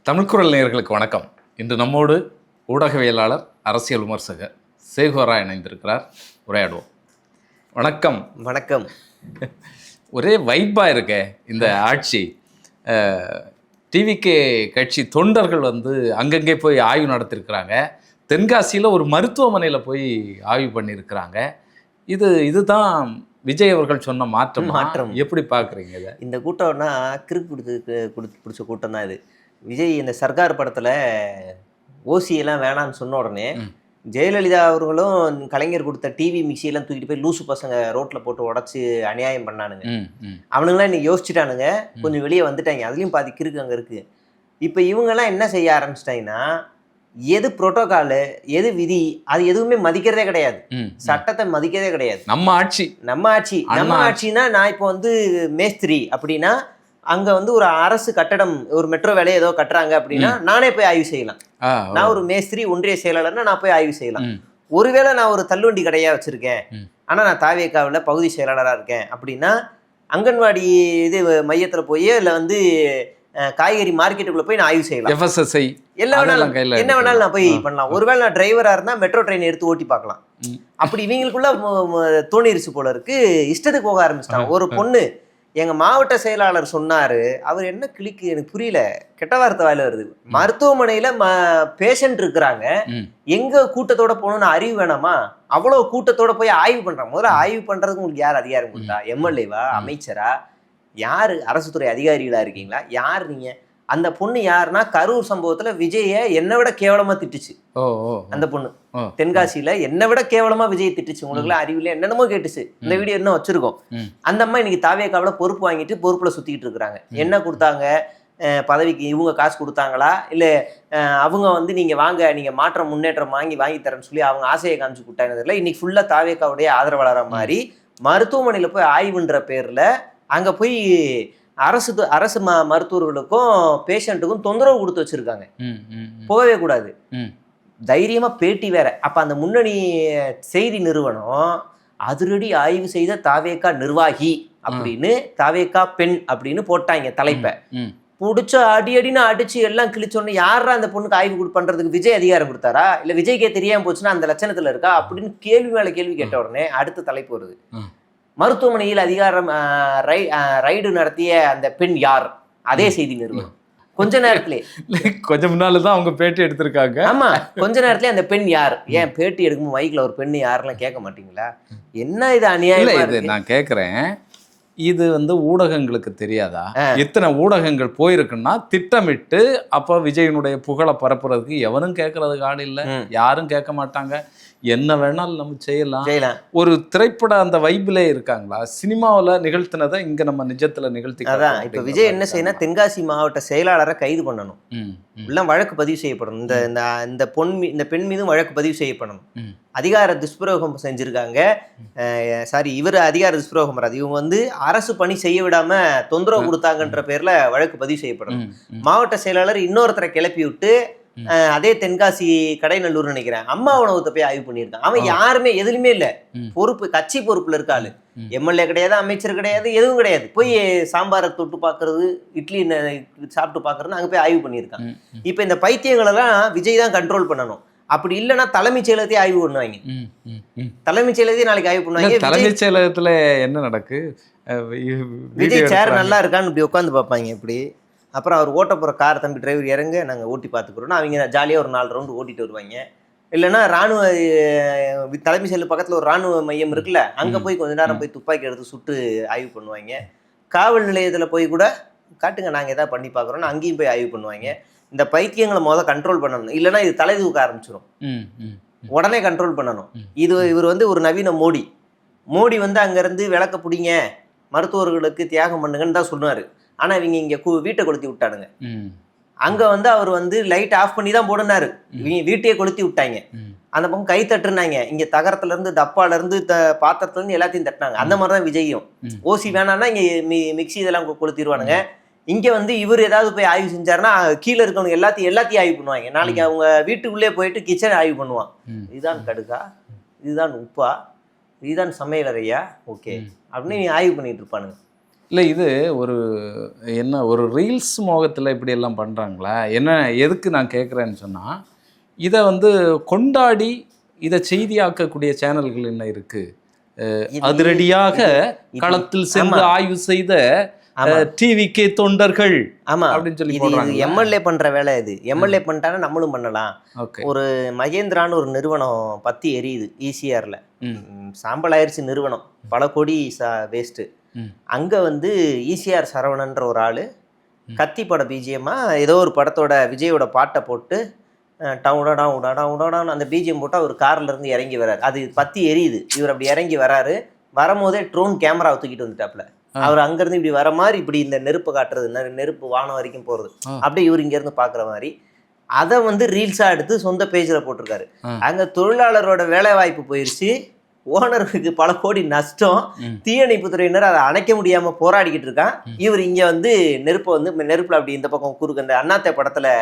தமிழ்குரல் நேயர்களுக்கு வணக்கம். இன்று நம்மோடு ஊடகவியலாளர், அரசியல் விமர்சகர் சேகுவரா இணைந்திருக்கிறார். உரையாடுவோம். வணக்கம். வணக்கம். ஒரே வைப்பாக இருக்க இந்த ஆட்சி. டிவிகே கட்சி தொண்டர்கள் அங்கங்கே போய் ஆய்வு நடத்திருக்கிறாங்க. தென்காசியில் ஒரு மருத்துவமனையில் போய் ஆய்வு பண்ணியிருக்கிறாங்க. இதுதான் விஜய் அவர்கள் சொன்ன மாற்றம். எப்படி பார்க்குறீங்க இதை? இந்த கூட்டம்னா கிறுக்கு பிடிச்ச கூட்டம் தான் இது. விஜய் இந்த சர்க்கார் படத்தில் ஓசியெல்லாம் வேணான்னு சொன்ன உடனே ஜெயலலிதா அவர்களும் கலைஞர் கொடுத்த டிவி மிக்சியெல்லாம் தூக்கிட்டு போய் லூசு பசங்க ரோட்டில் போட்டு உடச்சி அநியாயம் பண்ணானுங்க. அவனுங்களாம் இன்னைக்கு யோசிச்சுட்டானுங்க, கொஞ்சம் வெளியே வந்துட்டாங்க. அதுலேயும் பாதி கிறுக்கு அங்கே இருக்குது. இப்போ இவங்கெல்லாம் என்ன செய்ய ஆரம்பிச்சிட்டாங்கன்னா, எது புரோட்டோகாலு, எது விதி, அது எதுவுமே மதிக்கிறதே கிடையாது. சட்டத்தை மதிக்கிறதே கிடையாது. நம்ம ஆட்சினா நான் இப்போ மேஸ்திரி அப்படின்னா அங்கே ஒரு அரசு கட்டடம், ஒரு மெட்ரோ வேலையை ஏதோ கட்டுறாங்க அப்படின்னா நானே போய் ஆய்வு செய்யலாம். நான் ஒரு மேஸ்திரி, ஒன்றிய செயலாளர்னா நான் போய் ஆய்வு செய்யலாம். ஒருவேளை நான் ஒரு தள்ளுவண்டி கடையாக வச்சுருக்கேன், ஆனால் நான் தாவேக்காவில் பகுதி செயலாளராக இருக்கேன் அப்படின்னா அங்கன்வாடி மையத்தில் போய் இல்லை காய்கறி மார்க்கெட்டுக்குள்ளே போய் நான் ஆய்வு செய்யலாம். FSSI என்ன வேணாலும் நான் போய் பண்ணலாம். ஒருவேளை நான் டிரைவராக இருந்தால் மெட்ரோ ட்ரெயின் எடுத்து ஓட்டி பார்க்கலாம். அப்படி இவங்களுக்குள்ள தோணிருச்சு போல இருக்கு. இஷ்டத்துக்கு போக ஆரம்பிச்சிட்டாங்க. ஒரு பொண்ணு எங்கள் மாவட்ட செயலாளர் சொன்னார், அவர் என்ன கிளிக்கு எனக்கு புரியல, கெட்ட வார்த்தை வாயில வருது. மருத்துவமனையில் பேஷண்ட் இருக்கிறாங்க, எங்கே கூட்டத்தோட போகணும்னு அறிவு வேணாமா? அவ்வளோ கூட்டத்தோட போய் ஆய்வு பண்ணுறாங்க. முதல்ல ஆய்வு பண்ணுறதுக்கு உங்களுக்கு யார் அதிகாரம் கொடுத்தா? எம்எல்ஏவா, அமைச்சரா, யார்? அரசு துறை அதிகாரிகளாக இருக்கீங்களா? யார் நீங்கள்? அந்த பொண்ணு யாருன்னா, கரூர் சம்பவத்தில் விஜயை என்னை விட கேவலமாக திட்டுச்சு. அந்த பொண்ணு தென்காசியில என்னை விட கேவலமா விஜய் திட்டுச்சு. உங்களுக்குலாம் அறிவில்லை, என்னென்னமோ கேட்டுச்சு. இந்த வீடியோ இன்னும் வச்சிருக்கோம். அந்த அம்மா இன்னைக்கு தாவேக்காவில் பொறுப்பு வாங்கிட்டு பொறுப்புல சுத்திக்கிட்டு இருக்கிறாங்க. என்ன கொடுத்தாங்க பதவிக்கு? இவங்க காசு கொடுத்தாங்களா, இல்லை அவங்க நீங்க வாங்க, நீங்க மாற்றம் முன்னேற்றம் வாங்கி தரேன்னு சொல்லி அவங்க ஆசையை காமிச்சு கொடுத்தாங்க. இன்னைக்கு ஃபுல்லா தாவேக்காவுடைய ஆதரவாளராக மாதிரி மருத்துவமனையில போய் ஆய்வுன்ற பேர்ல அங்க போய் அரசு மருத்துவர்களுக்கும் பேஷண்ட்டுக்கும் தொந்தரவு கொடுத்து வச்சிருக்காங்க. போகவே கூடாது. தைரியமா பேட்டி வேற. அப்ப அந்த முன்னணி செய்தி நிறுவனம் அதிரடி ஆய்வு செய்த தாவேக்கா நிர்வாகி அப்படின்னு, தாவேக்கா பெண் அப்படின்னு போட்டாங்க தலைப்பை. பிடிச்ச அடின்னு அடிச்சு எல்லாம் கிழிச்சோன்னு, யாரா அந்த பொண்ணுக்கு ஆய்வு பண்றதுக்கு விஜய் அதிகாரம் கொடுத்தாரா, இல்ல விஜய்க்கே தெரியாம போச்சுன்னா அந்த லட்சணத்துல இருக்கா அப்படின்னு கேள்வி மேல கேள்வி கேட்ட உடனே அடுத்த தலைப்பு வருது. மருத்துவமனையில் அதிகாரம் ரைடு நடத்திய அந்த பெண் யார்? அதே செய்தி நிறுவனம் கொஞ்ச முன்னால தான் அவங்க பேட்டி எடுத்திருக்காங்க. ஆமா, கொஞ்ச நேரத்துல அந்த பெண் யார்? ஏன் பேட்டி எடுக்கும் மைக்ல ஒரு பெண் யாருலாம் கேட்க மாட்டீங்களா? என்ன இது அநியாயம்? நான் கேட்கிறேன், இது ஊடகங்களுக்கு தெரியாதா? எத்தனை ஊடகங்கள் போயிருக்குன்னா திட்டமிட்டு அப்ப விஜயனுடைய புகழை பரப்புறதுக்கு எவனும் கேட்கறதுக்கு ஆள் இல்லை, யாரும் கேட்க மாட்டாங்க. என்ன வேணாலும் நம்ம செய்யலாம். ஒரு திரைப்பட அந்த வைபிலே இருக்காங்களா? சினிமாவில் நிகழ்த்தினதை இங்க நம்ம நிஜத்துல நிகழ்த்தி. அதான் இப்ப விஜய் என்ன செய்யணும், தென்காசி மாவட்ட செயலாளரை கைது பண்ணணும், எல்லாம் வழக்கு பதிவு செய்யப்படணும். இந்த பெண் மீதும் வழக்கு பதிவு செய்யப்படணும். அதிகார துஷ்பிரயோகம் செஞ்சிருக்காங்க. இவர் அதிகார துஷ்பிரயோகம் வராது, இவங்க அரசு பணி செய்ய விடாம தொந்தரவு கொடுத்தாங்கன்ற பேர்ல வழக்கு பதிவு செய்யப்படணும். மாவட்ட செயலாளர் இன்னொருத்தரை கிளப்பி விட்டு, அதே தென்காசி கடைநல்லூர் நினைக்கிறேன், அம்மா உணவகத்தை போய் ஆய்வு பண்ணியிருக்கான். அவன் யாருமே எதுலையுமே இல்லை, பொறுப்பு கட்சி பொறுப்புல இருக்காளு. எம்எல்ஏ கிடையாது, அமைச்சர் கிடையாது, எதுவும் கிடையாது. போய் சாம்பாரை தொட்டு பார்க்கறது, இட்லி சாப்பிட்டு பார்க்கறது, அங்கே போய் ஆய்வு பண்ணியிருக்கான். இப்போ இந்த பைத்தியங்களெல்லாம் விஜய் தான் கண்ட்ரோல் பண்ணணும். அப்படி இல்லைன்னா தலைமைச் செயலகத்தையே ஆய்வு பண்ணுவாங்க. தலைமைச் செயலகத்தையே நாளைக்கு ஆய்வு பண்ணுவாங்க. தலைமைச் செயலகத்துல என்ன நடக்கு? விஜய் சேர் நல்லா இருக்கான்னு இப்படி உட்காந்து பார்ப்பாங்க. இப்படி அப்புறம் அவர் ஓட்ட போகிற கார், தம்பி டிரைவர் இறங்க, நாங்கள் ஓட்டி பார்த்துக்குறோன்னா அவங்க ஜாலியாக ஒரு 4 ரவுண்டு ஓட்டிட்டு வருவாங்க. இல்லைன்னா ராணுவ தலைமை செயலர் பக்கத்தில் ஒரு ராணுவ மையம் இருக்குல்ல, அங்கே போய் கொஞ்ச நேரம் போய் துப்பாக்கி எடுத்து சுட்டு ஆய்வு பண்ணுவாங்க. காவல் நிலையத்தில் போய் கூட காட்டுங்க நாங்கள் எதாவது பண்ணி பார்க்குறோன்னு அங்கேயும் போய் ஆய்வு பண்ணுவாங்க. இந்த பைத்தியங்களை கண்ட்ரோல் பண்ணணும், இல்லைன்னா இது தலை தூக்க ஆரம்பிச்சிடும். உடனே கண்ட்ரோல் பண்ணணும். இவர் ஒரு நவீன மோடி அங்கேருந்து விளக்க பிடிங்க, மருத்துவர்களுக்கு தியாகம் பண்ணுங்கன்னு தான் சொன்னார். ஆனால் இவங்க இங்கே வீட்டை கொளுத்தி விட்டானுங்க. அங்கே அவர் லைட் ஆஃப் பண்ணி தான் போடுனாரு, இவங்க வீட்டையே கொளுத்தி விட்டாங்க. அந்த பக்கம் கை தட்டுனாங்க, இங்கே தகரத்துலேருந்து டப்பாலேருந்து பாத்திரத்துலேருந்து எல்லாத்தையும் தட்டினாங்க. அந்த மாதிரி தான் விஜயும். ஓசி வேணான்னா இங்கே மிக்சி இதெல்லாம் கொளுத்திடுவானுங்க. இங்கே இவர் ஏதாவது போய் ஆய்வு செஞ்சாருன்னா கீழே இருக்கவங்க எல்லாத்தையும் ஆய்வு பண்ணுவாங்க. நாளைக்கு அவங்க வீட்டுக்குள்ளே போயிட்டு கிச்சன் ஆய்வு பண்ணுவான். இதுதான் கடுகா, இதுதான் உப்பா, இதுதான் சமையலறையா, ஓகே அப்படின்னு ஆய்வு பண்ணிட்டு இருப்பானுங்க. இல்லை இது ஒரு ஒரு ரீல்ஸ் மோகத்தில் இப்படி எல்லாம் பண்ணுறாங்களா எதுக்கு நான் கேட்குறேன்னு சொன்னால், இதை கொண்டாடி இதை செய்தியாக்கக்கூடிய சேனல்கள் என்ன இருக்குது, அதிரடியாக களத்தில் சென்று ஆய்வு செய்த டிவிகே தொண்டர்கள் அப்படின்னு சொல்லி போடுறாங்க. எம்எல்ஏ பண்ற வேலை இது. எம்எல்ஏ பண்ணிட்டானா நம்மளும் பண்ணலாம். ஒரு மகேந்திரான்னு ஒரு நிறுவனம் பத்தி எரியுது ஈசிஆர்ல, சாம்பல் ஆயிடுச்சு நிறுவனம், பல கோடி வேஸ்ட்டு. அங்க ஈசிஆர் சரவணன்ற ஒரு ஆளு கத்தி பட பிஜிஎம்மா ஏதோ ஒரு படத்தோட விஜயோட பாட்டை போட்டு டவுடா உடாடா உடாடான்னு அந்த பிஜிஎம் போட்டால் அவர் கார்ல இருந்து இறங்கி வர்றாரு. அது பத்தி எரியுது. இவர் அப்படி இறங்கி வராரு. வரும்போதே ட்ரோன் கேமராவை தூக்கிட்டு வந்துட்டாப்ல. அவர் அங்கேருந்து இப்படி வர மாதிரி இப்படி இந்த நெருப்பு காட்டுறது, நெருப்பு வானம் வரைக்கும் போகிறது, அப்படியே இவர் இங்கேருந்து பார்க்குற மாதிரி அதை ரீல்ஸாக எடுத்து சொந்த பேஜில் போட்டிருக்காரு. அங்கே தொழிலாளரோட வேலை வாய்ப்பு போயிடுச்சு, ஓனருக்கு பல கோடி நஷ்டம், தீயணைப்புத்துறையினர் அதை அணைக்க முடியாமல் போராடிக்கிட்டு இருக்கான். இவர் இங்கே நெருப்பை நெருப்பில் அப்படி இந்த பக்கம் குறுக்க, இந்த அண்ணாத்தை படத்தில்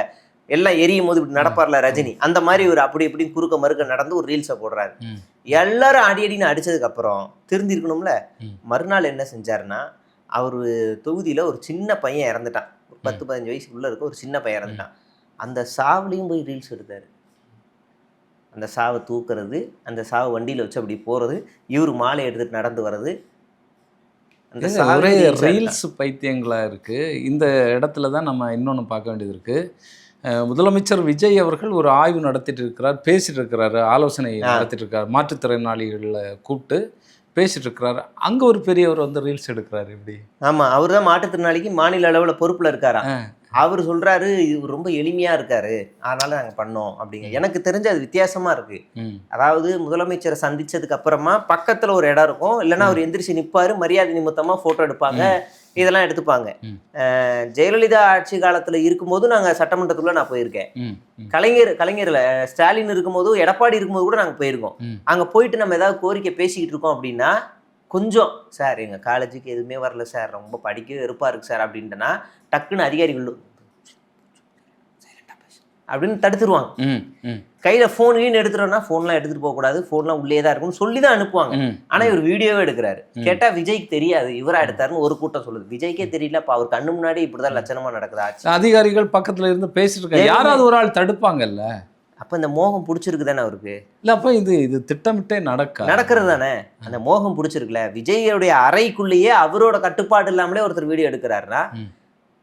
எல்லாம் எரியும் போது இப்படி நடப்பார்ல ரஜினி, அந்த மாதிரி இவர் அப்படி இப்படி குறுக்க மறுக்க நடந்து ஒரு ரீல்ஸை போடுறாரு. எல்லாரும் அடின்னு அடிச்சதுக்கு அப்புறம் திருந்திருக்கணும்ல. மறுநாள் என்ன செஞ்சாருன்னா, அவர் தொகுதியில் ஒரு சின்ன பையன் இறந்துட்டான், ஒரு 10-15 வயசுக்குள்ள இருக்க ஒரு சின்ன பையன் இறந்துட்டான். அந்த சாவுலையும் போய் ரீல்ஸ் எடுத்தாரு. அந்த சாவை தூக்குறது, அந்த சாவை வண்டியில் வச்சு அப்படி போகிறது, இவர் மாலை எடுத்துட்டு நடந்து வர்றது, அந்த ஒரே ரீல்ஸ் பைத்தியங்களாக இருக்குது. இந்த இடத்துல தான் நம்ம இன்னொன்று பார்க்க வேண்டியது இருக்குது. முதலமைச்சர் விஜய் அவர்கள் ஒரு ஆய்வு நடத்திட்டு இருக்கிறார், பேசிட்டு இருக்கிறாரு, ஆலோசனை நடத்திட்டு இருக்காரு, மாற்றுத்திறனாளிகளை கூப்பிட்டு பேசிட்டு இருக்கிறாரு. அங்கே ஒரு பெரியவர் ரீல்ஸ் எடுக்கிறாரு. இப்படி ஆமாம், அவர் தான் மாற்றுத்திறனாளிக்கு மாநில அளவில் பொறுப்பில் இருக்காரா. அவர் சொல்றாரு இது ரொம்ப எளிமையா இருக்காரு, அதனால நாங்கள் பண்ணோம் அப்படிங்க. எனக்கு தெரிஞ்சு அது வித்தியாசமா இருக்கு. அதாவது முதலமைச்சரை சந்திச்சதுக்கு அப்புறமா பக்கத்துல ஒரு இடம் இருக்கும், இல்லைன்னா அவர் எந்திரிச்சு நிற்பாரு, மரியாதை நிமித்தமா போட்டோ எடுப்பாங்க, இதெல்லாம் எடுத்துப்பாங்க. ஜெயலலிதா ஆட்சி காலத்துல இருக்கும்போது நாங்க சட்டமன்றத்துக்குள்ள நான் போயிருக்கேன். கலைஞர்ல ஸ்டாலின் இருக்கும்போது, எடப்பாடி இருக்கும்போது கூட நாங்க போயிருக்கோம். அங்க போயிட்டு நம்ம ஏதாவது கோரிக்கை பேசிக்கிட்டு இருக்கோம் அப்படின்னா, கொஞ்சம் சார் எங்கள் காலேஜுக்கு எதுவுமே வரல சார், ரொம்ப படிக்கவே வெறுப்பாக இருக்குது சார் அப்படின்ட்டுனா டக்குன்னு அதிகாரிகள் அப்படின்னு தடுத்துருவாங்க. கையில் ஃபோனையும் எடுத்துட்டோம்னா ஃபோன்லாம் எடுத்துகிட்டு போகக்கூடாது, ஃபோன்லாம் உள்ளே தான் இருக்கும்னு சொல்லி தான் அனுப்புவாங்க. ஆனால் இவர் வீடியோவே எடுக்கிறாரு. கேட்டால் விஜய்க்கு தெரியாது இவராக எடுத்தாருன்னு ஒரு கூட்டம் சொல்லுது. விஜய்க்கே தெரியல, இப்போ அவர் கண்ணு முன்னாடி இப்படி தான் லட்சணமாக நடக்குது ஆச்சு. அதிகாரிகள் பக்கத்தில் இருந்து பேசிட்டு இருக்காங்க, யாராவது ஒரு ஆள் தடுப்பாங்கல்ல. அப்போ இந்த மோகம் பிடிச்சிருக்கு தானே அவருக்கு. இல்லை அப்போ இது திட்டமிட்டே நடக்கிறது தானே. அந்த மோகம் பிடிச்சிருக்குல்ல. விஜயோடைய அறைக்குள்ளேயே அவரோட கட்டுப்பாடு இல்லாமலே ஒருத்தர் வீடியோ எடுக்கிறாருன்னா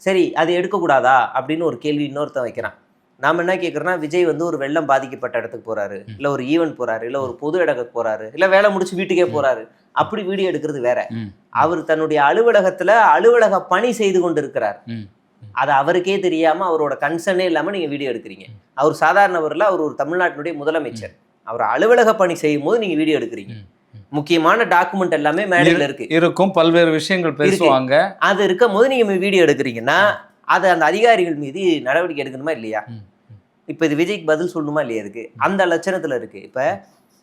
சரி, அது எடுக்கக்கூடாதா அப்படின்னு ஒரு கேள்வி இன்னொருத்தன் வைக்கிறான். நாம் என்ன கேட்குறோன்னா, விஜய் ஒரு வெள்ளம் பாதிக்கப்பட்ட இடத்துக்கு போகிறாரு, இல்லை ஒரு ஈவெண்ட் போகிறாரு, இல்லை ஒரு பொது இடத்துக்கு போகிறாரு, இல்லை வேலை முடிச்சு வீட்டுக்கே போகிறாரு, அப்படி வீடியோ எடுக்கிறது வேற. அவர் தன்னுடைய அலுவலகத்தில் அலுவலக பணி செய்து கொண்டு இருக்கிறார், அது அவருக்கே தெரியாம அவரோட கன்சர்னே இல்லாம நீங்க வீடியோ எடுக்கிறீங்க. அவர் சாதாரணவர்ல, அவர் ஒரு தமிழ்நாட்டினுடைய முதலமைச்சர், அவர் அலுவலக பணி செய்யும் போது நீங்க வீடியோ எடுக்கிறீங்க. முக்கியமான டாக்குமெண்ட் எல்லாமே மேடையில் இருக்கும், பல்வேறு விஷயங்கள் பேசுவாங்க. அது இருக்கும் போது நீங்க வீடியோ எடுக்கிறீங்கன்னா அது அந்த அதிகாரிகள் மீது நடவடிக்கை எடுக்கணுமா இல்லையா? இப்ப இது விஜய்க்கு பதில் சொல்லணுமா இல்லையா? இருக்கு அந்த லட்சணத்துல இருக்கு. இப்ப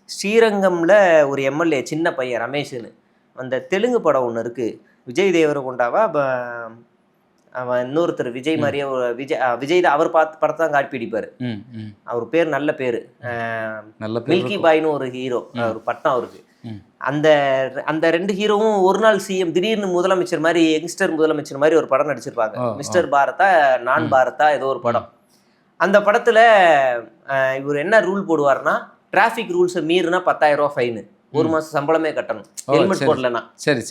ஸ்ரீரங்கம்ல ஒரு எம்எல்ஏ சின்ன பையன் ரமேஷ்னு, அந்த தெலுங்கு படம் ஒன்று இருக்கு, விஜய் தேவரகொண்டாவா அவன் இன்னொருத்தர் விஜய் மாதிரியே விஜய் தான், அவர் பார்த்து படத்தை தான் காப்பி அடிப்பாரு. அவர் பேர் நல்ல பேரு, மில்கி பாய்னு ஒரு ஹீரோ, ஒரு பட்டம் அவருக்கு. அந்த அந்த 2 ஹீரோவும் ஒரு நாள் சிஎம், திடீர்னு முதலமைச்சர் மாதிரி, யங்ஸ்டர் முதலமைச்சர் மாதிரி ஒரு படம் நடிச்சிருப்பாங்க. மிஸ்டர் பாரதா, நான் பாரதா, ஏதோ ஒரு படம். அந்த படத்துல இவர் என்ன ரூல் போடுவார்னா, டிராஃபிக் ரூல்ஸை மீறினா 10,000 ரூபா ஃபைனு, 1 மாசம் சம்பளமே கட்டணும். ஹெல்மெட் போடலன்னா, சரி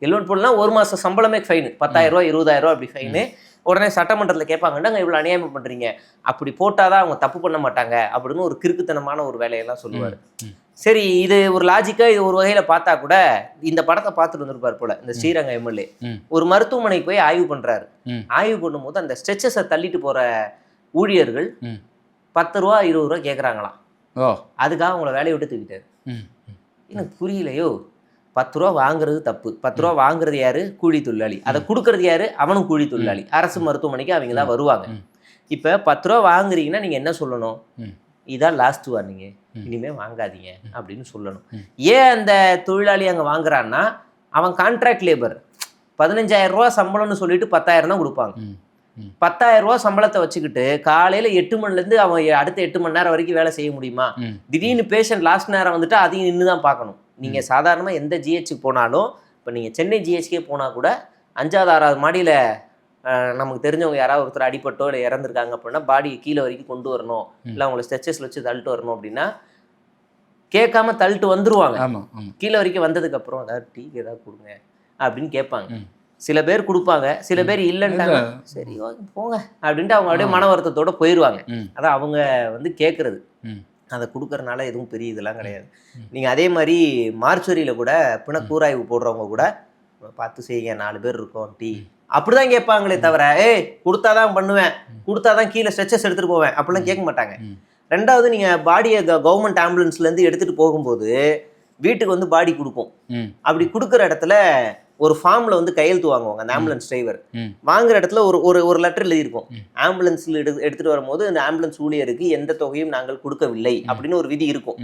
ஹெல்மெட் போடலன்னா 1 மாசம் சம்பளமே ஃபைனு, 10,000 ரூபா 20,000 ரூபா அப்படி ஃபைனு. உடனே சட்டமன்றத்தில் கேட்பாங்கன்னாங்க, இவ்வளோ அநியாயம் பண்றீங்க, அப்படி போட்டாதான் அவங்க தப்பு பண்ண மாட்டாங்க அப்படின்னு ஒரு கிறுக்குத்தனமான ஒரு வேலையெல்லாம் சொல்லுவார். சரி, இது ஒரு லாஜிக்கா, இது ஒரு வகையில பார்த்தா கூட இந்த படத்தை பார்த்துட்டு வந்திருப்பார் போல இந்த ஸ்ரீரங்க எம்எல்ஏ. ஒரு மருத்துவமனைக்கு போய் ஆய்வு பண்றாரு. ஆய்வு பண்ணும்போது அந்த ஸ்ட்ரெச்சஸை தள்ளிட்டு போற ஊழியர்கள் 10 ரூபா 20 ரூபா கேட்குறாங்களாம். அதுக்காக அவங்கள வேலையை விட்டு தூக்கிட்டாரு. எனக்கு புரியலையோ, 10 ரூபா வாங்குறது தப்பு. 10 ரூபா வாங்குறது யாரு? கூலி தொழிலாளி. அதை கொடுக்கறது யாரு? அவனும் கூலி தொழிலாளி. அரசு மருத்துவமனைக்கு அவங்க தான் வருவாங்க. இப்போ 10 ரூபா வாங்குறீங்கன்னா நீங்க என்ன சொல்லணும்? இதான் லாஸ்ட் வார்னிங்க, இனிமே வாங்காதீங்க அப்படின்னு சொல்லணும். ஏன் அந்த தொழிலாளி அங்கே வாங்குறான்னா, அவன் கான்ட்ராக்ட் லேபர், 15,000 ரூபா சம்பளம்னு சொல்லிட்டு 10,000 தான் கொடுப்பாங்க. 10,000 ரூபா சம்பளத்தை வச்சுக்கிட்டு காலையில 8 மணிலேருந்து அவன் அடுத்த 8 மணி நேரம் வரைக்கும் வேலை செய்ய முடியுமா? திடீர்னு பேஷண்ட் லாஸ்ட் நேரம் வந்துட்டு அதையும் நின்று தான் பார்க்கணும். நீங்க சாதாரணமாக எந்த ஜிஹெச்சுக்கு போனாலும், இப்போ நீங்க சென்னை ஜிஹெச்கே போனா கூட 5வது 6வது மாடியில் நமக்கு தெரிஞ்சவங்க யாராவது ஒருத்தர் அடிபட்டோ இல்லை இறந்துருக்காங்க அப்படின்னா பாடியை கீழே வரைக்கும் கொண்டு வரணும், இல்லை அவங்கள ஸ்ட்ரெச்சஸில் வச்சு தள்ளிட்டு வரணும் அப்படின்னா கேட்காம தள்ளிட்டு வந்துருவாங்க. கீழே வரைக்கும் வந்ததுக்கப்புறம் ஏதாவது டீ ஏதாவது கொடுங்க அப்படின்னு கேட்பாங்க. சில பேர் கொடுப்பாங்க, சில பேர் இல்லைன்ட்டாங்க, சரி போங்க அப்படின்ட்டு அவங்க அப்படியே மன வருத்தத்தோட போயிடுவாங்க. அதான் அவங்க வந்து கேட்குறது. அதை கொடுக்கறனால எதுவும் பெரிய இதெல்லாம் கிடையாது. நீங்கள் அதே மாதிரி மார்ச்சுவரியில் கூட பிணக்கூராய்வு போடுறவங்க கூட பார்த்து செய்யுங்க, 4 பேர் இருக்கோம் டீ அப்படிதான் கேட்பாங்களே தவிர கொடுத்தாதான் பண்ணுவேன், கொடுத்தாதான் கீழே ஸ்ட்ரெச்சஸ் எடுத்துகிட்டு போவேன் அப்படிலாம் கேட்க மாட்டாங்க. 2வது நீங்கள் பாடியை கவர்மெண்ட் ஆம்புலன்ஸ்லேருந்து எடுத்துகிட்டு போகும்போது வீட்டுக்கு வந்து பாடி கொடுப்போம். அப்படி கொடுக்குற இடத்துல ஒரு ஃபார்மில் வந்து கையெழுத்து வாங்குவாங்க அந்த ஆம்புலன்ஸ் டிரைவர். வாங்குற இடத்துல ஒரு லெட்டர் எழுதியிருக்கும், ஆம்புலன்ஸில் எடுத்துகிட்டு வரும்போது அந்த ஆம்புலன்ஸ் ஊழியருக்கு எந்த தொகையும் நாங்கள் கொடுக்கவில்லை அப்படின்னு ஒரு விதி இருக்கும்.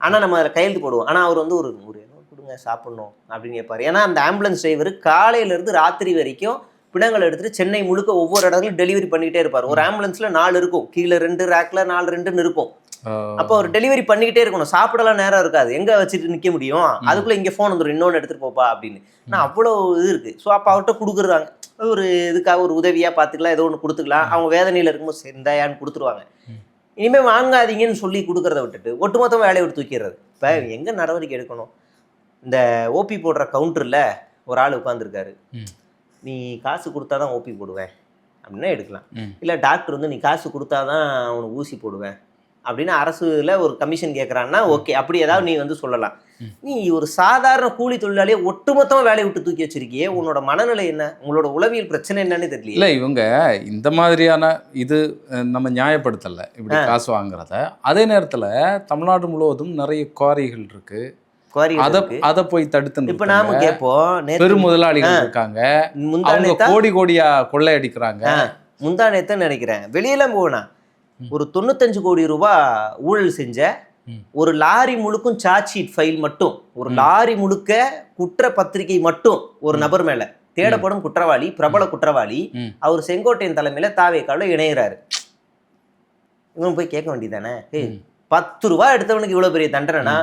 ஆனால் நம்ம அதில் கையெழுத்து போடுவோம். ஆனால் அவர் வந்து ஒரு கொடுங்க சாப்பிட்ணும் அப்படின்னு கேட்பார். ஏன்னா அந்த ஆம்புலன்ஸ் டிரைவர் காலையிலேருந்து ராத்திரி வரைக்கும் பிணங்களை எடுத்துட்டு சென்னை முழுக்க ஒவ்வொரு இடத்துலையும் டெலிவரி பண்ணிக்கிட்டே இருப்பார். ஒரு ஆம்புலன்ஸில் 4 இருக்கும், கீழே 2 ரேக்கில் 4 2ன்னு இருக்கும். அப்போ அவர் டெலிவரி பண்ணிக்கிட்டே இருக்கணும், சாப்பிடலாம் நேரம் இருக்காது, எங்கே வச்சுட்டு நிற்க முடியும், அதுக்குள்ளே இங்கே ஃபோன் வந்துடும், இன்னொன்று எடுத்துகிட்டு போப்பா அப்படின்னு. ஆனால் அவ்வளோ இது இருக்குது. ஸோ அப்போ அவர்கிட்ட கொடுக்குறாங்க, ஒரு இதுக்காக ஒரு உதவியாக பார்த்துக்கலாம், ஏதோ ஒன்று கொடுத்துக்கலாம். அவங்க வேதனையில் இருக்கும்போது செந்தாயான்னு கொடுத்துருவாங்க. இனிமேல் வாங்காதீங்கன்னு சொல்லி கொடுக்குறத விட்டுட்டு ஒட்டுமொத்தமாக வேலையை விட்டு தூக்கிடுறது. இப்போ எங்கே நடவடிக்கை எடுக்கணும்? இந்த ஓபி போடுற கவுண்டரில் ஒரு ஆள் உட்காந்துருக்காரு, நீ காசு கொடுத்தா தான் ஓபி போடுவேன் அப்படின்னா எடுக்கலாம். இல்லை டாக்டர் வந்து நீ காசு கொடுத்தா தான் அவனுக்கு ஊசி போடுவேன் அப்படின்னு அரசுல ஒரு கமிஷன் கேட்குறான்னா ஓகே, அப்படி ஏதாவது நீ வந்து சொல்லலாம். நீ ஒரு சாதாரண கூலி தொழிலாளியே ஒட்டுமொத்தமாக வேலையை விட்டு தூக்கி வச்சிருக்கியே, உன்னோட மனநிலை என்ன, உங்களோட உளவியல் பிரச்சனை என்னன்னு தெரியல. இல்லை இவங்க இந்த மாதிரியான இது நம்ம நியாயப்படுத்தலை இப்படி காசு வாங்குறத. அதே நேரத்தில் தமிழ்நாடு முழுவதும் நிறைய குவாரிகள் இருக்கு, அதை போய் தடுத்து இப்ப நாம கேட்போம், பெரும் முதலாளிகள் இருக்காங்க, கோடி கோடியா கொள்ளை அடிக்கிறாங்க. முந்தானேத்தான் நினைக்கிறேன் வெளியெல்லாம் போனா ஒரு 95 கோடி ரூபாய் ஊழல் செஞ்ச ஒரு லாரி முழுக்கும் சார்ஜ் ஷீட் ஃபைல் மட்டும், ஒரு லாரி முழுக்க குற்ற பத்திரிகை மட்டும் ஒரு நபர் மேல தேடப்படும் குற்றவாளி, பிரபல குற்றவாளி, அவர் செங்கோட்டையன் தலைமையில தாவேக்கால இணைகிறாரு. இவன் போய் கேட்க வேண்டியதானே, 10 ரூபாய் எடுத்தவனுக்கு இவ்வளவு பெரிய தண்டனைனா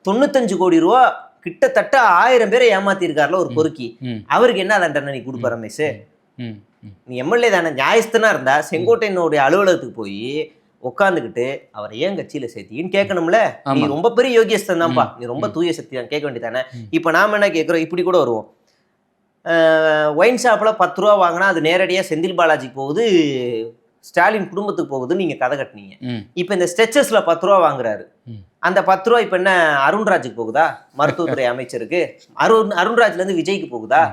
95 கோடி ரூபா கிட்டத்தட்ட 1000 பேரை ஏமாத்தி இருக்காருல ஒரு பொறுக்கி, அவருக்கு என்ன தண்டனை நீ கொடுப்ப ரமேஷ்? நீ எம்எல்ஏ தானே, நியாயஸ்தனா இருந்தா செங்கோட்டையனுடைய அலுவலகத்துக்கு போய் உட்காந்துக்கிட்டு அவரை ஏன் கட்சியில சேர்த்தின்னு கேட்கணும்ல. நீ ரொம்ப பெரிய யோகியஸ்தன் தான்ப்பா, நீ ரொம்ப தூய சக்தி தான், கேட்க வேண்டியதானே. இப்ப நாம என்ன கேட்கிறோம், இப்படி கூட வருவோம், ஒயின் ஷாப்ல 10 ரூபா வாங்கினா அது நேரடியா செந்தில் பாலாஜிக்கு போகுது, ஸ்டாலின் குடும்பத்துக்கு போகுதுன்னு நீங்க கதை கட்டினீங்க. இப்ப இந்த ஸ்ட்ரெச்சஸ்ல 10 ரூபா வாங்குறாரு, அந்த 10 ரூபா இப்ப என்ன அருண்ராஜுக்கு போகுதா, மருத்துவத்துறை அமைச்சருக்கு? அருண்ராஜ்ல இருந்து விஜய்க்கு போகுதா?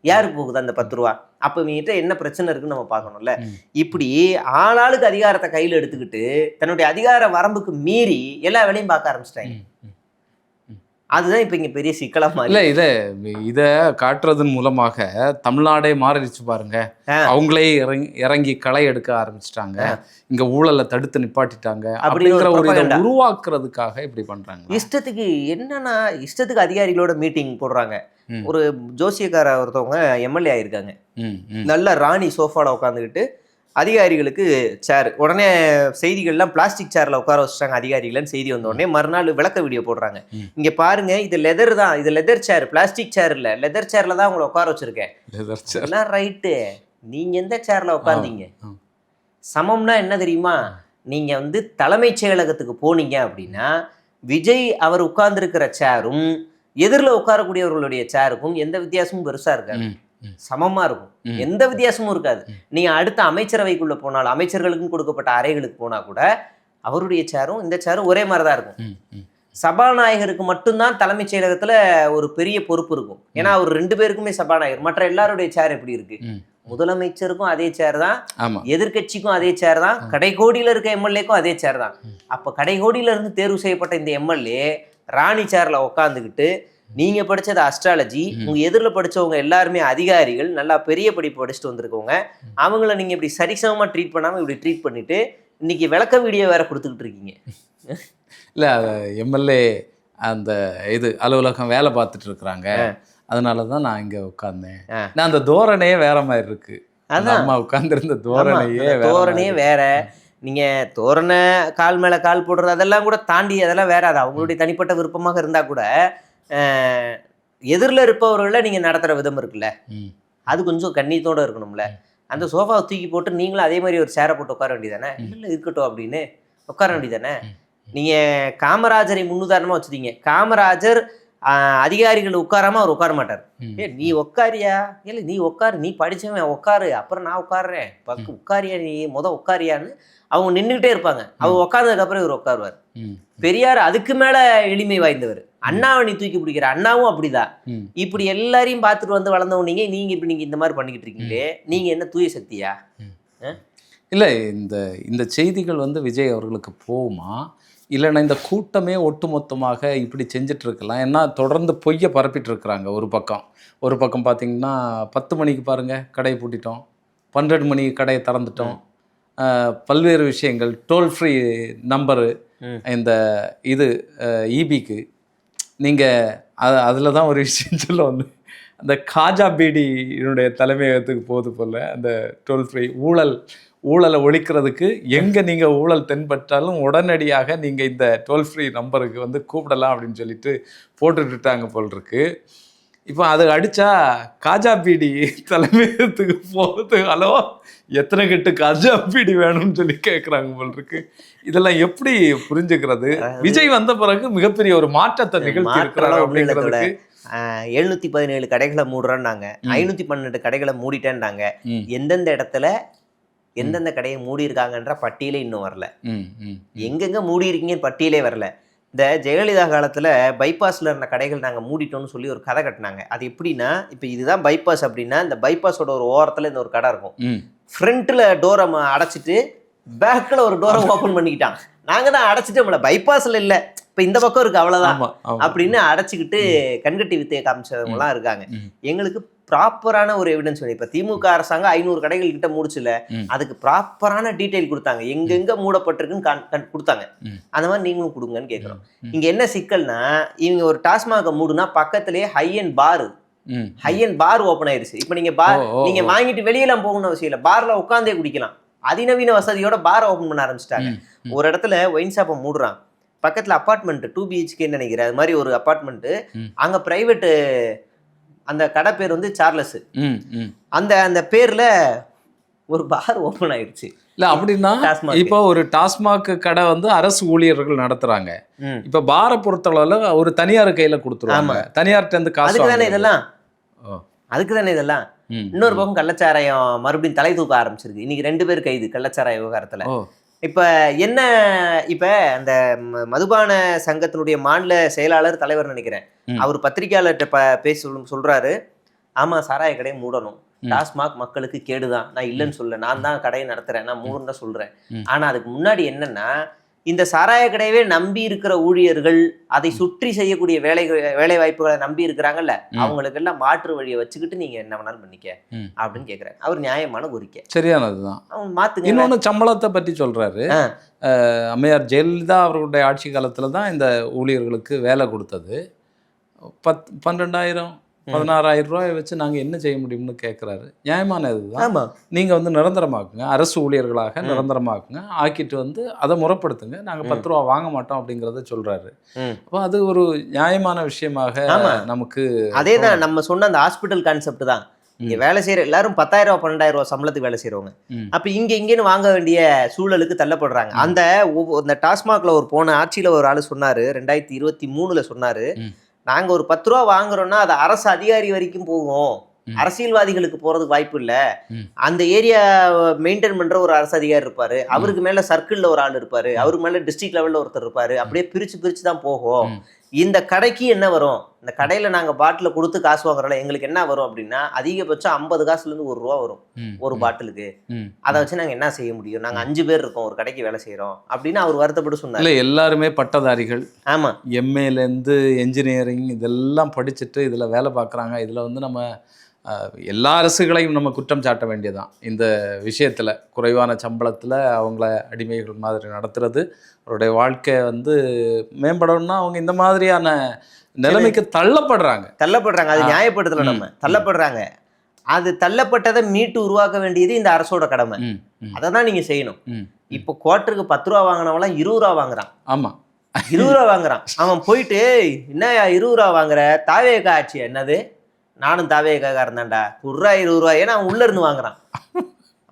யாருக்கு போகுது அந்த 10 ரூபா? அப்ப இவங்கிட்ட என்ன பிரச்சனை இருக்குன்னு நம்ம பார்க்கணும்ல. இப்படி ஆளாளுக்கு அதிகாரத்தை கையில எடுத்துக்கிட்டு தன்னுடைய அதிகார வரம்புக்கு மீறி எல்லா வேலையும் பார்க்க ஆரம்பிச்சிட்டாங்க. அதுதான் இப்ப இங்க பெரிய சிக்கலமா இல்ல. இத காட்டுறதன் மூலமாக தமிழ்நாடே மாறிடுச்சு பாருங்க. அவங்களே இறங்கி களை எடுக்க ஆரம்பிச்சிட்டாங்க, இங்க ஊழலை தடுத்து நிப்பாட்டிட்டாங்க அப்படிங்கிற ஒரு இதை உருவாக்குறதுக்காக இப்படி பண்றாங்க. இஷ்டத்துக்கு என்னன்னா இஷ்டத்துக்கு அதிகாரிகளோட மீட்டிங் போடுறாங்க. ஒரு ஜோசியக்கார ஒருத்தவங்க எம்எல்ஏ ஆயிருக்காங்க, நல்ல ராணி சோஃபால உட்காந்துக்கிட்டு அதிகாரிகளுக்கு சேர், உடனே செய்திகள்லாம் பிளாஸ்டிக் சேர்ல உட்கார வச்சுட்டாங்க அதிகாரிகள்னு செய்தி வந்த உடனே மறுநாள் விளக்க வீடியோ போடுறாங்க. இங்க பாருங்க, இது லெதர் தான், இது லெதர் சேர், பிளாஸ்டிக் சேர் இல்ல, லெதர் சேர்ல தான் உங்களை உட்கார வச்சிருக்கேன். ரைட்டு, நீங்க எந்த சேர்ல உட்காந்தீங்க? சமம்னா என்ன தெரியுமா? நீங்க வந்து தலைமைச் செயலகத்துக்கு போனீங்க அப்படின்னா விஜய் அவர் உட்கார்ந்துருக்கிற சேரும் எதிரில் உட்காரக்கூடியவர்களுடைய சேருக்கும் எந்த வித்தியாசமும் பெருசா இருக்காது, சமமா இருக்கும், எந்த வித்தியாசமும் இருக்காது. நீங்க அடுத்த அமைச்சரவைக்குள்ள போனாலும் அமைச்சர்களுக்கும் கொடுக்கப்பட்ட அறைகளுக்கு போனா கூட அவருடைய சேரும் இந்த சேரும் ஒரே மாதிரிதான் இருக்கும். சபாநாயகருக்கு மட்டும்தான் தலைமைச் செயலகத்துல ஒரு பெரிய பொறுப்பு இருக்கும், ஏன்னா அவர் 2 பேருக்குமே சபாநாயகர். மற்ற எல்லாருடைய சேர் எப்படி இருக்கு? முதலமைச்சருக்கும் அதே சேர் தான், எதிர்கட்சிக்கும் அதே சேர் தான், கடைகோடியில இருக்க எம்எல்ஏக்கும் அதே சேர் தான். அப்ப கடைகோடியில இருந்து தேர்வு செய்யப்பட்ட இந்த எம்எல்ஏ ராணி சேர்ல உட்காந்துக்கிட்டு, நீங்க படிச்சது அஸ்ட்ராலஜி, உங்க எதிரில் படிச்சவங்க எல்லாருமே அதிகாரிகள், நல்லா பெரிய படிப்பு படிச்சுட்டு வந்திருக்கவங்க, அவங்கள நீங்க இப்படி சரிசமமா ட்ரீட் பண்ணாம இப்படி ட்ரீட் பண்ணிட்டு இன்னைக்கு விளக்க வீடியோ வேற கொடுத்துக்கிட்டு இருக்கீங்க. இல்ல எம்எல்ஏ அந்த இது அலுவலகம் வேலை பார்த்துட்டு இருக்கிறாங்க, அதனாலதான் நான் இங்க உட்கார்ந்தேன். நான் அந்த தோரணையே வேற மாதிரி இருக்கு, அம்மா உட்கார்ந்துருந்த தோரணையே வேற. நீங்க தோரணை கால் மேல கால் போடுறது அதெல்லாம் கூட தாண்டி அதெல்லாம் வேற, அது அவங்களுடைய தனிப்பட்ட விருப்பமாக இருந்தா கூட எதிரில் இருப்பவர்களை நீங்க நடத்துற விதம் இருக்குல்ல, அது கொஞ்சம் கண்ணியத்தோட இருக்கணும்ல. அந்த சோஃபாவை தூக்கி போட்டு நீங்களும் அதே மாதிரி ஒரு சேரை போட்டு உட்கார வேண்டியதானே? இல்லை இருக்கட்டும் அப்படின்னு உட்கார வேண்டியதானே? நீங்கள் காமராஜரை முன்னுதாரணமாக வச்சுட்டீங்க. காமராஜர் அதிகாரிகள் உட்காராம அவர் உட்கார மாட்டார். நீ உட்காரியா? இல்லை நீ உட்காரு, நீ படிச்சவன் உட்காரு, அப்புறம் நான் உட்காடுறேன், உட்காரியா, நீ உட்காரியான்னு அவங்க நின்றுக்கிட்டே இருப்பாங்க. அவங்க உட்கார்ந்ததுக்கப்புறம் இவர் உட்காருவார். பெரியார் அதுக்கு மேல எளிமை வாய்ந்தவர். அண்ணாவை நீ தூக்கி பிடிக்கிற, அண்ணாவும் அப்படிதான். இப்படி எல்லாரையும் பார்த்துட்டு வந்து வளர்ந்தவங்க நீங்க இப்ப நீங்க இந்த மாதிரி பண்ணிக்கிட்டு இருக்கீங்களே, நீங்க என்ன தூய சக்தியா? இல்லை, இந்த செய்திகள் வந்து விஜய் அவர்களுக்கு போகுமா, இல்லைன்னா இந்த கூட்டமே ஒட்டுமொத்தமாக இப்படி செஞ்சுட்டு இருக்கலாம்? ஏன்னா தொடர்ந்து பொய்யை பரப்பிட்டு இருக்கிறாங்க. ஒரு பக்கம் பார்த்தீங்கன்னா 10 மணிக்கு பாருங்கள் கடையை பூட்டிட்டோம், 12 மணிக்கு கடையை திறந்துட்டோம், பல்வேறு விஷயங்கள், டோல் ஃப்ரீ நம்பரு, இந்த இது இபிக்கு நீங்கள் அதில் தான் ஒரு விஷயம் சொல்ல வந்து அந்த காஜா பீடியினுடைய தலைமையகத்துக்கு போகுது போல் அந்த டோல் ஃப்ரீ ஊழலை ஒழிக்கிறதுக்கு எங்கே நீங்கள் ஊழல் தென்பட்டாலும் உடனடியாக நீங்கள் இந்த டோல் ஃப்ரீ நம்பருக்கு வந்து கூப்பிடலாம் அப்படின்னு சொல்லிட்டு போட்டுட்டாங்க போல் இருக்கு. இப்போ அது அடித்தா காஜா பீடி தலைமையகத்துக்கு போகுது. ஹலோ, எத்தனை கட்டு காஜா பீடி வேணும்னு சொல்லி கேட்குறாங்க போல் இருக்கு. இதெல்லாம் எப்படி புரிஞ்சுக்கிறது? விஜய் வந்த பிறகு மிகப்பெரிய ஒரு மாற்றத்தை நிகழ்த்தி இருக்கிறாங்க அப்படிங்கிறதுக்கு. 717 கடைகளை மூடுறோன்னாங்க, 512 கடைகளை மூடிட்டேன்னாங்க. எந்தெந்த இடத்துல எந்தெந்த கடையை மூடி இருக்காங்கன்ற பட்டியலே இன்னும் வரல. எங்கெங்க மூடி இருக்கீங்கன்னு பட்டியலே வரல. இந்த ஜெயலலிதா காலத்தில் பைபாஸில் இருந்த கடைகள் நாங்கள் மூடிட்டோம்னு சொல்லி ஒரு கதை கட்டினாங்க. அது எப்படின்னா, இப்போ இதுதான் பைபாஸ் அப்படின்னா, இந்த பைபாஸோட ஒரு ஓரத்தில் இந்த ஒரு கடை இருக்கும். ஃப்ரண்ட்டில் டோரை அடைச்சிட்டு பேக்கில் ஒரு டோரை ஓப்பன் பண்ணிக்கிட்டான். நாங்கள் தான் அடைச்சிட்டோம்ல, பைபாஸில் இல்லை, இப்போ இந்த பக்கம் இருக்கு, அவ்வளோதான் அப்படின்னு அடைச்சிக்கிட்டு கண்கட்டி வித்தையை காமிச்சவங்கலாம் இருக்காங்க. எங்களுக்கு ப்ராப்பரான ஒரு எவிடன்ஸ் வேணும். இப்போ திமுக அரசாங்கம் 500 கடைகள் கிட்ட முடிச்சுல, அதுக்கு ப்ராப்பரான டீட்டெயில் கொடுத்தாங்க, எங்கெங்க மூடப்பட்டிருக்குன்னு கொடுத்தாங்க. அந்த மாதிரி நீங்களும் கொடுங்கன்னு கேட்குறோம். இங்க என்ன சிக்கல்னா, இவங்க ஒரு டாஸ்மாக மூடுனா பக்கத்திலேயே ஹை அண்ட் பார் ஓப்பன் ஆயிருச்சு. இப்போ நீங்க வாங்கிட்டு வெளியெல்லாம் போகணும்னு அவசியம் இல்லை, பார்ல உட்காந்தே குடிக்கலாம். அதிநவீன வசதியோட பாரை ஓப்பன் பண்ண ஆரம்பிச்சிட்டாங்க. ஒரு இடத்துல ஒயின் ஷாப்பை மூடுறான், பக்கத்துல அப்பார்ட்மெண்ட் 2 BHK நினைக்கிறேன், அது மாதிரி ஒரு அப்பார்ட்மெண்ட். அங்க பிரைவேட்டு, அந்த கடை பேர் வந்து சார்லஸ், அந்த பேர்ல ஒரு பார் ஓபன் ஆயிடுச்சு. இல்ல அப்படின்னா இப்போ ஒரு டாஸ்மாக் கடை வந்து அரசு ஊழியர்கள் நடத்துறாங்க. இப்ப பாரை பொறுத்தளவுல ஒரு தனியார் கையில கொடுத்துருவாங்க, தனியார்ட்ட இருந்து காசு. அதுக்கு தானே இதெல்லாம். இன்னொரு பக்கம் கள்ளச்சாராயம் மறுபடியும் தலை தூக்க ஆரம்பிச்சிருக்கு. இன்னைக்கு 2 பேர் கைது கள்ளச்சாராய விவகாரத்துல. இப்ப என்ன, இப்ப அந்த மதுபான சங்கத்தினுடைய மாநில செயலாளர் தலைவர் நினைக்கிறேன், அவர் பத்திரிகையாளர்கிட்ட பேசி சொல்றாரு, ஆமா சாராய கடையை மூடணும், டாஸ்மாக் மக்களுக்கு கேடுதான், நான் இல்லைன்னு சொல்ல, நான் தான் கடையை நடத்துறேன், நான் மூடுன்னு தான் சொல்றேன். ஆனா அதுக்கு முன்னாடி என்னன்னா, இந்த சாராய கடையவே நம்பி இருக்கிற ஊழியர்கள், அதை சுற்றி செய்யக்கூடிய வேலை வாய்ப்புகளை நம்பி இருக்கிறாங்கல்ல, அவங்களுக்கு எல்லாம் மாற்று வழியை வச்சுக்கிட்டு நீங்க என்ன வேணாலும் பண்ணிக்க அப்படின்னு கேட்கிறாரு. அவர் நியாயமான கோரிக்கை, சரியானதுதான். அவங்க மாத்துங்க. இன்னொன்னு சம்பளத்தை பற்றி சொல்றாரு. அம்மையார் ஜெயலலிதா அவர்களுடைய ஆட்சி காலத்துல தான் இந்த ஊழியர்களுக்கு வேலை கொடுத்தது. 12,000 16,000 ரூபாயை வச்சு நாங்கள் என்ன செய்ய முடியும்னு கேட்குறாரு. நியாயமான இதுதான். நீங்கள் வந்து நிரந்தரமாக்குங்க, அரசு ஊழியர்களாக நிரந்தரமாக்குங்க, ஆக்கிட்டு வந்து அதை முறைப்படுத்துங்க, நாங்கள் 10 ரூபா வாங்க மாட்டோம் அப்படிங்கிறத சொல்கிறாரு. அப்போ அது ஒரு நியாயமான விஷயமாக நமக்கு. அதே தான் நம்ம சொன்ன அந்த ஹாஸ்பிட்டல் கான்செப்ட் தான். இங்கே வேலை செய்கிற எல்லாரும் 10,000 12,000 சம்பளத்துக்கு வேலை செய்கிறவங்க. அப்போ இங்கேன்னு வாங்க வேண்டிய சூழலுக்கு தள்ளப்படுறாங்க. அந்த டாஸ்மாகில் ஒரு போன ஆட்சியில் ஒரு ஆள் சொன்னார், 2023 சொன்னார், நாங்கள் ஒரு 10 ரூபா வாங்குறோம்னா அது அரசு அதிகாரி வரைக்கும் போகும், அரசியல்வாதிகளுக்கு போறதுக்கு வாய்ப்பு இல்லை. அந்த ஏரியா மெயின்டைன் பண்ற ஒரு அரசு அதிகாரி இருப்பாரு, அவருக்கு மேல சர்க்கிள்ல ஒரு ஆள் இருப்பாரு, அவருக்கு மேல டிஸ்ட்ரிக்ட் லெவல்ல ஒருத்தர் இருப்பாரு, அப்படியே பிரிச்சு தான் போகும். இந்த கடைக்கு என்ன வரும், இந்த கடையில நாங்க பாட்டில கொடுத்து காசு வாங்குறோம்ல, எங்களுக்கு என்ன வரும் அப்படின்னா அதிகபட்சம் 50 காசுல இருந்து 1 ரூபா வரும் ஒரு பாட்டிலுக்கு. அதை வச்சு நாங்க என்ன செய்ய முடியும், நாங்க 5 பேர் இருக்கோம், ஒரு கடைக்கு வேலை செய்யறோம் அப்படின்னு அவர் வருத்தப்பட்டு சொன்னார். இல்லை, எல்லாருமே பட்டதாரிகள். ஆமா, எம்ஏல இருந்து என்ஜினியரிங் இதெல்லாம் படிச்சுட்டு இதுல வேலை பார்க்குறாங்க. இதுல வந்து நம்ம எல்லா அரசுகளையும் நம்ம குற்றம் சாட்ட வேண்டியதான். இந்த விஷயத்தில் குறைவான சம்பளத்தில் அவங்கள அடிமைகள் மாதிரி நடத்துறது, அவருடைய வாழ்க்கை வந்து மேம்படணும்னா அவங்க இந்த மாதிரியான நிலைமைக்கு தள்ளப்படுறாங்க. அது நியாயப்படுத்தல, நம்ம தள்ளப்படுறாங்க. அது தள்ளப்பட்டதை மீட்டு உருவாக்க வேண்டியது இந்த அரசோட கடமை. அதை தான் நீங்கள் செய்யணும். இப்போ குவார்ட்டருக்கு 10 ரூபா வாங்கினவங்களாம் 20 ரூபா வாங்குறான். ஆமாம், 20 ரூபா வாங்குறான். அவன் போயிட்டு என்ன 20 ரூபா வாங்குற, தாவேக ஆட்சி என்னது, நானும் தாவேக்காரன் தான்டா, குர்ரா 20 ரூபாய், ஏன்னா அவன் உள்ள இருந்து வாங்குறான்.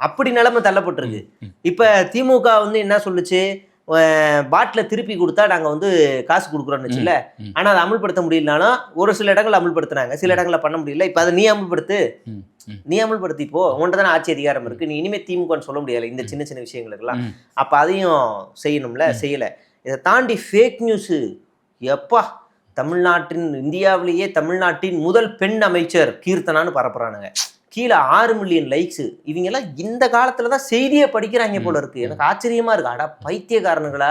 அப்படி நிலைமை தள்ளப்பட்டிருக்கு. இப்ப திமுக வந்து என்ன சொல்லுச்சு, பாட்டில திருப்பி கொடுத்தா நாங்க வந்து காசு கொடுக்குறோம்னு வச்சுல. ஆனா அதை அமல்படுத்த முடியலனாலும் ஒரு சில இடங்கள் அமல்படுத்தினாங்க, சில இடங்களை பண்ண முடியல. இப்ப அதை நீ அமல்படுத்தி இப்போ உன்கிட்ட தானே ஆட்சி அதிகாரம் இருக்கு, நீ இனிமே திமுகன்னு சொல்ல முடியாது இந்த சின்ன சின்ன விஷயங்களுக்கெல்லாம். அப்ப அதையும் செய்யணும்ல, செய்யல. இதை தாண்டி ஃபேக் நியூஸ், எப்பா இந்தியாவிலேயே தமிழ்நாட்டின் முதல் பெண் அமைச்சர் கீர்த்தனான்னு பரப்புறானுங்க. கீழே 6 மில்லியன் லைக்ஸ். இவங்க எல்லாம் இந்த காலத்துல தான் செய்தியே படிக்கிறாங்க போல இருக்கு. எனக்கு ஆச்சரியமா இருக்கு. அடா பைத்தியக்காரனுங்களா,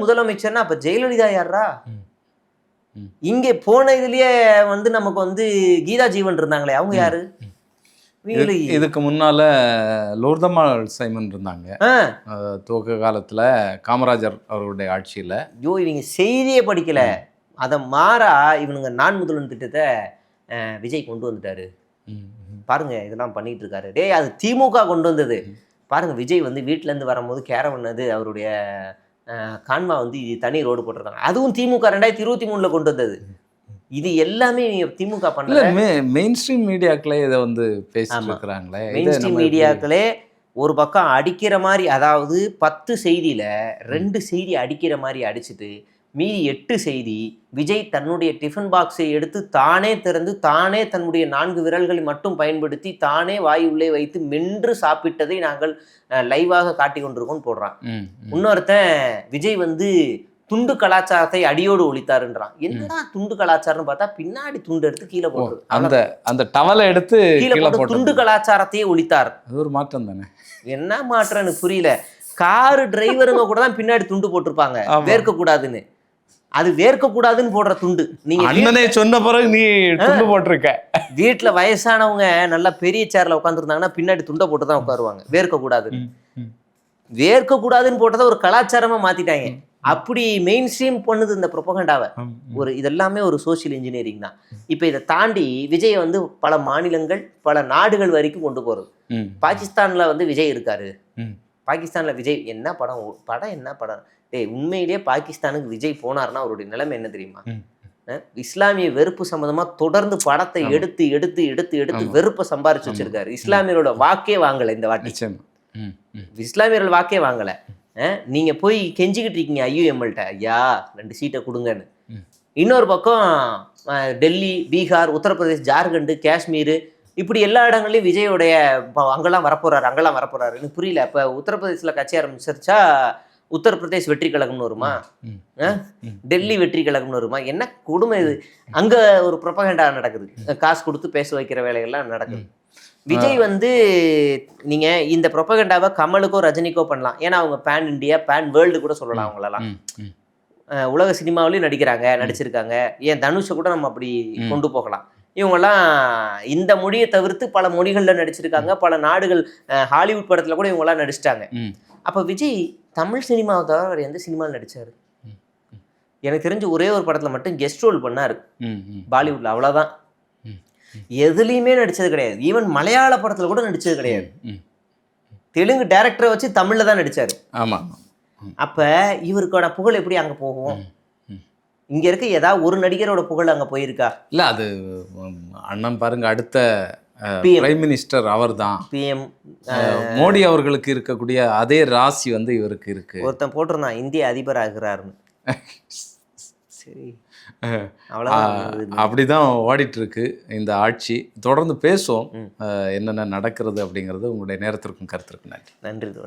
முதலமைச்சர்னா அப்ப ஜெயலலிதா யாரா? இங்கே போன இதுலயே வந்து நமக்கு வந்து கீதா ஜீவன் இருந்தாங்களே, அவங்க யாரு? இதுக்கு முன்னால லோர்தம்மாள் சைமன் இருந்தாங்க துவக்க காலத்துல காமராஜர் அவருடைய ஆட்சியில. ஐயோ, இவங்க செய்தியே படிக்கல. அதை மாறா இவனுங்க நான் முதல்வன் திட்டத்தை விஜய் கொண்டு வந்துட்டாரு பாருங்க, இதெல்லாம் பண்ணிட்டு இருக்காரு. டேய், அது திமுக கொண்டு வந்தது பாருங்க. விஜய் வந்து வீட்டுல இருந்து வரும்போது கேரவன் அது அவருடைய கான்வா வந்து தனி ரோடு போட்டிருக்காங்க, அதுவும் திமுக 2023 கொண்டு வந்தது. இது எல்லாமே திமுக பண்ணல. மெயின் ஸ்ட்ரீம் மீடியாக்களே இதை வந்து பேசிட்டு இருக்கிறாங்களே. மெயின் ஸ்ட்ரீம் மீடியாக்களே ஒரு பக்கம் அடிக்கிற மாதிரி, அதாவது 10 செய்தியில 2 செய்தி அடிக்கிற மாதிரி அடிச்சுட்டு மீதி 8 செய்தி விஜய் தன்னுடைய டிஃபன் பாக்ஸை எடுத்து தானே திறந்து தானே தன்னுடைய 4 விரல்களை மட்டும் பயன்படுத்தி தானே வாய் உள்ளே வைத்து மென்று சாப்பிட்டதை நாங்கள் லைவாக காட்டி கொண்டிருக்கோம் போடுறான். இன்னொருத்தன் விஜய் வந்து துண்டு கலாச்சாரத்தை அடியோடு ஒழித்தாருன்றான். என்னடா துண்டு கலாச்சாரம்னு பார்த்தா பின்னாடி துண்டு எடுத்து கீழே போடுறது, அந்த டவலை எடுத்து கீழே போட்டு துண்டு கலாச்சாரத்தையே ஒழித்தார். அது ஒரு மாற்றம் தானே. என்ன மாற்றம் எனக்கு புரியல. காரு டிரைவருங்க கூட தான் பின்னாடி துண்டு போட்டிருப்பாங்க, வேர்க்க கூடாதுன்னு. அது வேர்க்க கூடாதுன்னு போடுற துண்டு. நீங்க அண்ணனே சொன்ன பிறகு நீ துண்டு போட்டிருக்க. வீட்டுல வயசானவங்க நல்லா பெரிய சேர்ல உட்காந்துருந்தாங்கன்னா பின்னாடி துண்டை போட்டு தான் உட்காருவாங்க, வேர்க்க கூடாதுன்னு. வேர்க்க கூடாதுன்னு போட்டதை ஒரு கலாச்சாரமா மாத்திட்டாங்க. அப்படி மெயின் ஸ்ட்ரீம் பண்ணுது இந்த ப்ரொபகண்டாவை. இதெல்லாமே ஒரு சோசியல் இன்ஜினியரிங் தான். இப்ப இதை தாண்டி விஜய் வந்து பல மாநிலங்கள் பல நாடுகள் வரைக்கும் கொண்டு போறது. பாகிஸ்தான்ல வந்து விஜய் இருக்காரு. பாகிஸ்தான்ல விஜய் என்ன படம் என்ன படம். டேய், உண்மையிலேயே பாகிஸ்தானுக்கு விஜய் போனார்னா அவருடைய நிலைமை என்ன தெரியுமா? இஸ்லாமிய வெறுப்பு சம்பந்தமா தொடர்ந்து படத்தை எடுத்து எடுத்து எடுத்து எடுத்து வெறுப்பை சம்பாரிச்சு வச்சிருக்காரு. இஸ்லாமியரோட வாக்கே வாங்கல இந்த வாட்டி. இஸ்லாமியர்கள் வாக்கே வாங்கல. நீங்க போய் கெஞ்சிக்கிட்டு இருக்கீங்க IUMLட்ட, ஐயா 2 சீட்டை கொடுங்கன்னு. இன்னொரு பக்கம் டெல்லி, பீகார், உத்தரப்பிரதேஷ், ஜார்க்கண்ட், காஷ்மீர், இப்படி எல்லா இடங்கள்லையும் விஜயோடைய அங்கெல்லாம் வரப்போறாரு. எனக்கு புரியல. இப்போ உத்தரப்பிரதேசில் கட்சி ஆரம்பிச்சிருச்சா உத்தரப்பிரதேஷ் வெற்றி கழகம்னு வருமா, டெல்லி வெற்றி கழகம்னு வருமா? என்ன கொடுமை இது. அங்க ஒரு ப்ரொபகண்டா நடக்குது, காசு கொடுத்து பேச வைக்கிற வேலைகள்லாம் நடக்குது. விஜய் வந்து நீங்க இந்த ப்ரொபகண்டாவை கமலுக்கோ ரஜினிக்கோ பண்ணலாம், ஏன்னா அவங்க பேன் இண்டியா பேன் வேர்ல்டு கூட சொல்லலாம். அவங்களெல்லாம் உலக சினிமாவிலையும் நடிச்சிருக்காங்க. ஏன் தனுஷை கூட நம்ம அப்படி கொண்டு போகலாம். இவங்கெல்லாம் இந்த மொழியை தவிர்த்து பல மொழிகளில் நடிச்சிருக்காங்க. பல நாடுகள் ஹாலிவுட் படத்தில் கூட இவங்கெல்லாம் நடிச்சிட்டாங்க. அப்போ விஜய் தமிழ் சினிமாவை தவிர வேறு எந்த சினிமாவில் நடித்தார்? எனக்கு தெரிஞ்ச ஒரே ஒரு படத்தில் மட்டும் கெஸ்ட் ரோல் பண்ணார் பாலிவுட்ல, அவ்வளோதான். எதுலேயுமே நடித்தது கிடையாது. ஈவன் மலையாள படத்தில் கூட நடித்தது கிடையாது. தெலுங்கு டைரக்டரை வச்சு தமிழில் தான் நடித்தார். ஆமாம். அப்போ இவருக்கான புகழ் எப்படி அங்கே போகும்? இங்க இருக்க ஏதாவது ஒரு நடிகரோட புகழ் அங்க போயிருக்கா? இல்ல, அது அண்ணன் பாருங்க, அடுத்த பிரைம் மினிஸ்டர் அவர் தான். PM மோடி அவர்களுக்கு இருக்கக்கூடிய அதே ராசி வந்து இவருக்கு இருக்கு. ஒருத்தன் போட்டிருந்தான் இந்திய அதிபர் ஆகிறாருன்னு. சரி, அப்படிதான் ஓடிட்டு இருக்கு இந்த ஆட்சி. தொடர்ந்து பேசுவோம் என்னென்ன நடக்கிறது அப்படிங்கிறது. உங்களுடைய நேரத்திற்கும் கருத்திற்கும் நன்றி. நன்றி தோழர்.